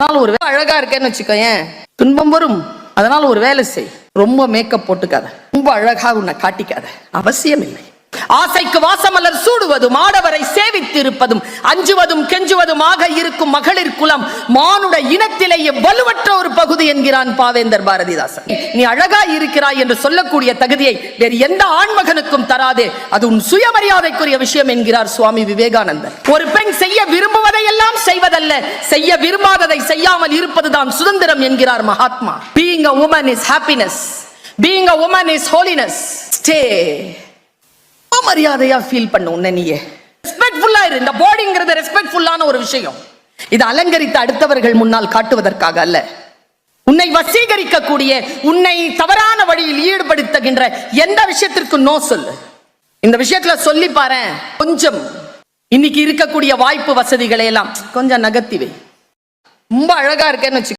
ஒரு அழகா இருக்கேன்னு வச்சுக்கோயேன், துன்பம் வரும். அதனால ஒரு வேலை செய், ரொம்ப மேக்கப் போட்டுக்காத, ரொம்ப அழகா உன்னை காட்டிக்காத, அவசியம் இல்லை. ஆசைக்கு வாசமலர் சூடுவதும் ஆடவரை சேவித்திருப்பதும் அஞ்சுவதும் கெஞ்சுவதுமாக இருக்கும் மகளிர் குலம் மானுட இனத்திலேயே வலுவற்ற ஒரு பகுதி என்கிறான் பாவேந்தர் பாரதிதாசன். நீ அழகா இருக்கிறாய் என்று சொல்லக்கூடிய தகுதியை வேறு எந்த ஆண்மகனுக்கும் தராதே, அது உன் சுயமரியாதைக்குரிய விஷயம் என்கிறார் சுவாமி விவேகானந்தர். ஒரு பெண் செய்ய விரும்புவதை எல்லாம் செய்வதல்ல, செய்ய விரும்பாததை செய்யாமல் இருப்பதுதான் சுதந்திரம் என்கிறார் Mahatma. Being a woman is happiness. Being a woman is holiness. Stay. மரியாதையா ஃபீல் பண்ண உன்னை நீயே ரெஸ்பெக்ட்ஃபுல்லா இரு. இந்த பாடிங்கிறது ரெஸ்பெக்ட்ஃபுல்லான ஒரு விஷயம். இது அலங்கரித்து அடுத்தவர்கள் முன்னால் காட்டுவதற்காக அல்ல. உன்னை வசீகரிக்கக்கூடிய, உன்னை தவறான வழியில் ஈடுபடுத்துகின்ற எந்த விஷயத்திற்கு நோ சொல்லு. இந்த விஷயத்துல சொல்லி பாரு, கொஞ்சம் இன்னைக்கு இருக்கக்கூடிய வாய்ப்பு வசதிகளை எல்லாம் கொஞ்சம் நகர்த்திவை. ரொம்ப அழகா இருக்கேன்னு வச்சு